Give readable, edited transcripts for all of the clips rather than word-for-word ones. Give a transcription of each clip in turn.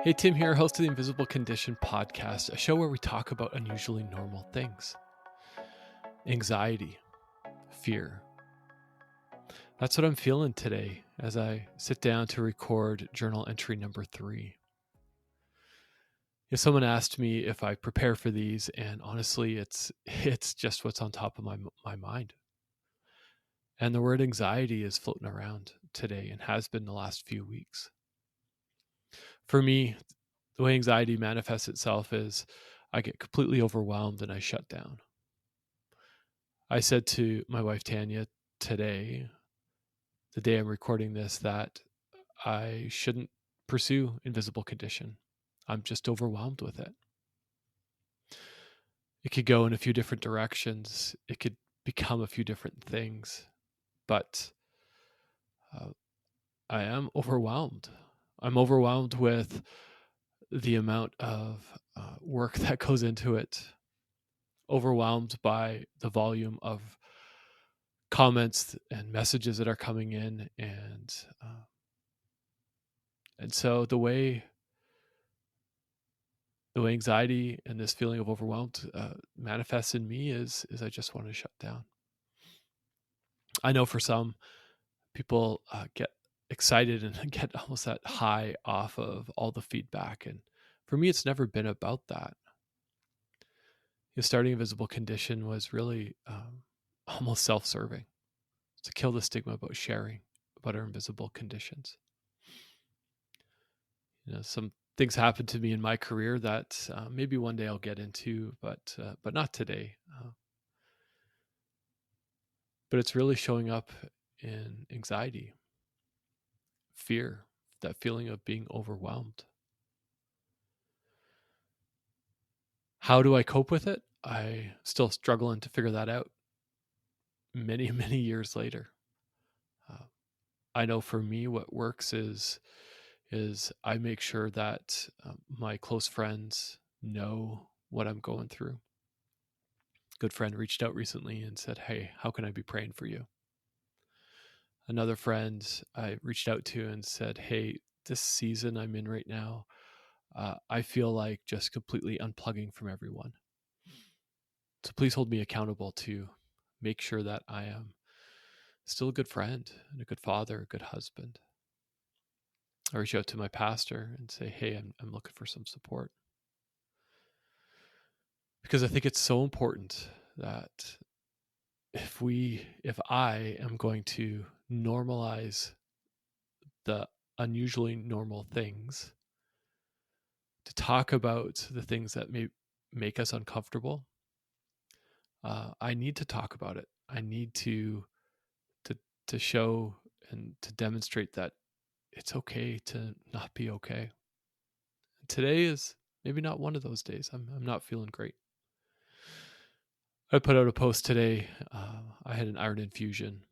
Hey, Tim here, host of the Invisible Condition podcast, a show where we talk about unusually normal things. Anxiety, fear. That's what I'm feeling today as I sit down to record journal entry number 3. If someone asked me if I prepare for these, and honestly, it's just what's on top of my mind. And the word anxiety is floating around today and has been the last few weeks. For me, the way anxiety manifests itself is I get completely overwhelmed and I shut down. I said to my wife, Tanya, today, the day I'm recording this, that I shouldn't pursue invisible condition. I'm just overwhelmed with it. It could go in a few different directions. It could become a few different things, but I am overwhelmed. I'm overwhelmed with the amount of work that goes into it, overwhelmed by the volume of comments and messages that are coming in, and so the way anxiety and this feeling of overwhelmed manifests in me is I just want to shut down. I know for some people get excited and get almost that high off of all the feedback, and for me, it's never been about that. Starting Invisible Condition was really almost self-serving, to kill the stigma about sharing about our invisible conditions. Some things happened to me in my career that maybe one day I'll get into, but not today. But it's really showing up in anxiety, fear, that feeling of being overwhelmed. How do I cope with it? I still struggling to figure that out many, many years later. I know for me what works is I make sure that my close friends know what I'm going through. Good friend reached out recently and said, "Hey, how can I be praying for you?" Another friend I reached out to and said, "Hey, this season I'm in right now, I feel like just completely unplugging from everyone. So please hold me accountable to make sure that I am still a good friend and a good father, a good husband." I reach out to my pastor and say, "Hey, I'm looking for some support." Because I think it's so important that if I am going to normalize the unusually normal things, to talk about the things that may make us uncomfortable, I need to talk about it. I need to to show and to demonstrate that it's okay to not be okay. Today is maybe not one of those days. I'm not feeling great. I put out a post today. I had an iron infusion,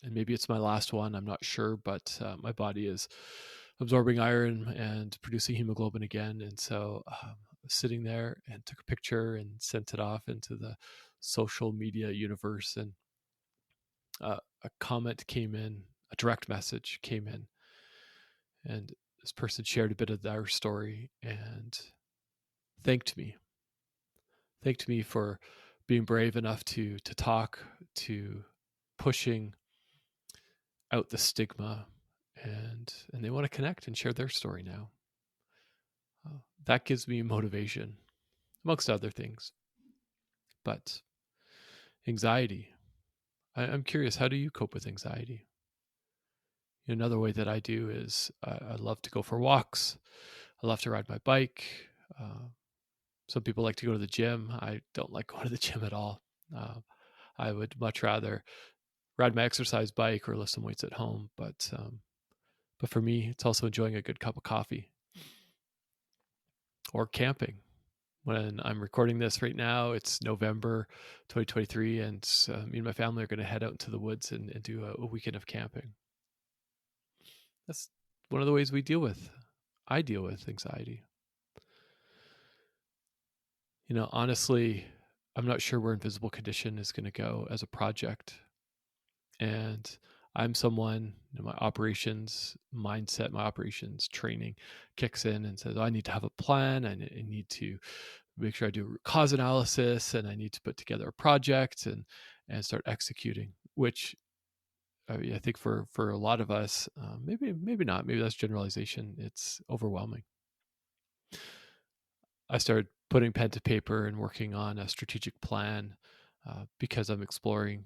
and maybe it's my last one. I'm not sure, but my body is absorbing iron and producing hemoglobin again. And so sitting there and took a picture and sent it off into the social media universe. And a comment came in, a direct message came in, and this person shared a bit of their story and thanked me. Thanked me for being brave enough to talk, to pushing out the stigma, and they want to connect and share their story now. That gives me motivation, amongst other things. But anxiety, I'm curious, how do you cope with anxiety? Another way that I do is I love to go for walks. I love to ride my bike. Some people like to go to the gym. I don't like going to the gym at all. I would much rather ride my exercise bike or lift some weights at home. But for me, it's also enjoying a good cup of coffee or camping. When I'm recording this right now, it's November 2023, and me and my family are going to head out into the woods and do a weekend of camping. That's one of the ways I deal with anxiety. Honestly, I'm not sure where Invisible Condition is going to go as a project. And I'm someone, my operations mindset, my operations training kicks in and says, I need to have a plan. I need to make sure I do cause analysis, and I need to put together a project and start executing, which I think for a lot of us, maybe not, maybe that's generalization. It's overwhelming. I started putting pen to paper and working on a strategic plan because I'm exploring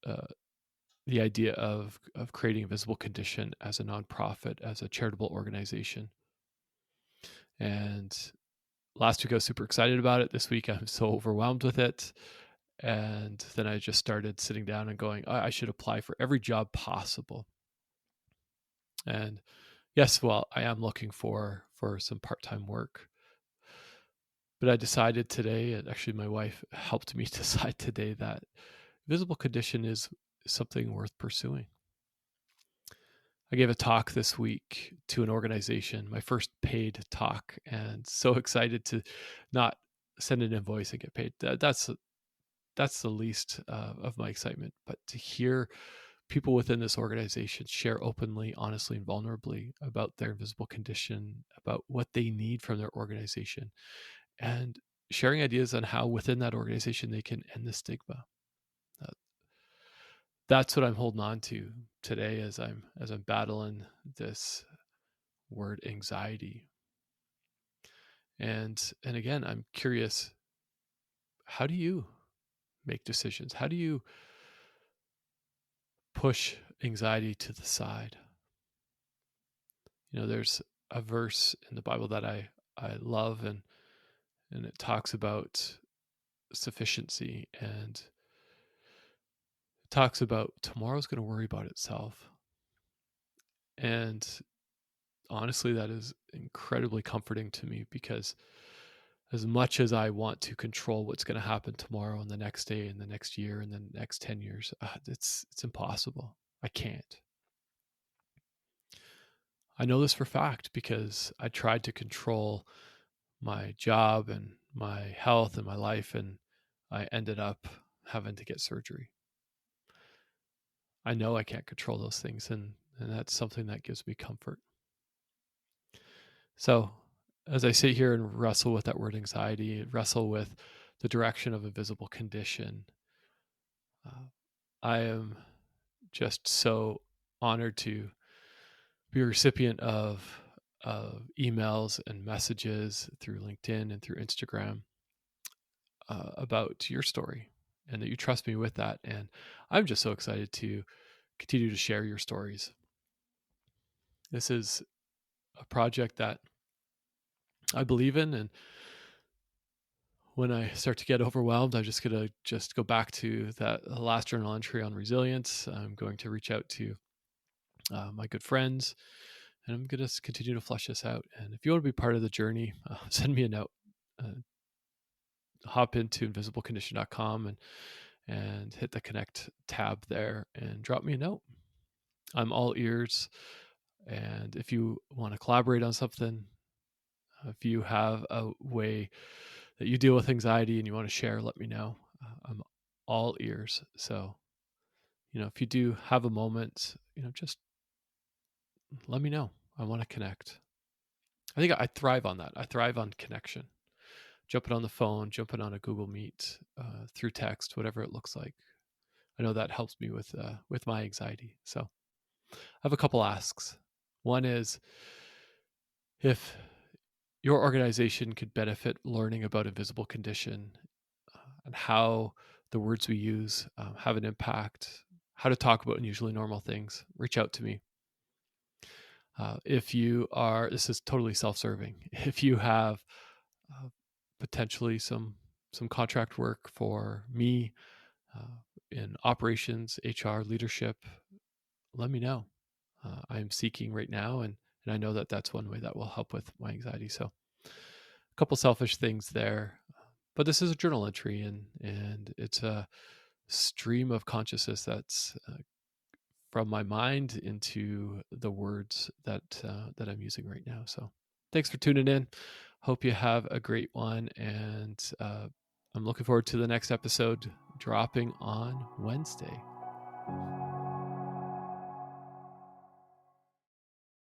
uh, the idea of creating a visible condition as a nonprofit, as a charitable organization. And last week I was super excited about it. This week I'm so overwhelmed with it. And then I just started sitting down and going, I should apply for every job possible. And yes, well, I am looking for some part-time work. But I decided today, and actually my wife helped me decide today, that visible condition is something worth pursuing. I gave a talk this week to an organization, my first paid talk, and so excited to not send an invoice and get paid. That's the least of my excitement. But to hear people within this organization share openly, honestly, and vulnerably about their invisible condition, about what they need from their organization, and sharing ideas on how within that organization they can end the stigma. That's what I'm holding on to today as I'm battling this word anxiety. And again, I'm curious, how do you make decisions? How do you push anxiety to the side? There's a verse in the Bible that I love, and it talks about sufficiency, and it talks about tomorrow's going to worry about itself. And honestly, that is incredibly comforting to me, because as much as I want to control what's going to happen tomorrow and the next day and the next year and the next 10 years, it's impossible. I can't. I know this for fact because I tried to control my job and my health and my life, and I ended up having to get surgery. I know I can't control those things, and that's something that gives me comfort. So as I sit here and wrestle with that word anxiety, wrestle with the direction of a visible condition, I am just so honored to be a recipient of emails and messages through LinkedIn and through Instagram about your story, and that you trust me with that. And I'm just so excited to continue to share your stories. This is a project that I believe in, and when I start to get overwhelmed, I'm just going to go back to that last journal entry on resilience. I'm going to reach out to my good friends, and I'm going to continue to flesh this out. And if you want to be part of the journey, send me a note. Hop into invisiblecondition.com and hit the connect tab there and drop me a note. I'm all ears. And if you want to collaborate on something, if you have a way that you deal with anxiety and you want to share, let me know. I'm all ears. So, if you do have a moment, just let me know. I want to connect. I think I thrive on that. I thrive on connection. Jumping on the phone, jumping on a Google Meet, through text, whatever it looks like. I know that helps me with my anxiety. So I have a couple asks. One is, if your organization could benefit learning about invisible condition, and how the words we use have an impact, how to talk about unusually normal things, reach out to me. If you are, this is totally self-serving. If you have potentially some contract work for me in operations, HR, leadership, let me know. I am seeking right now, and I know that that's one way that will help with my anxiety. So a couple selfish things there, but this is a journal entry, and it's a stream of consciousness that's from my mind into the words that I'm using right now. So thanks for tuning in. Hope you have a great one, and I'm looking forward to the next episode dropping on Wednesday.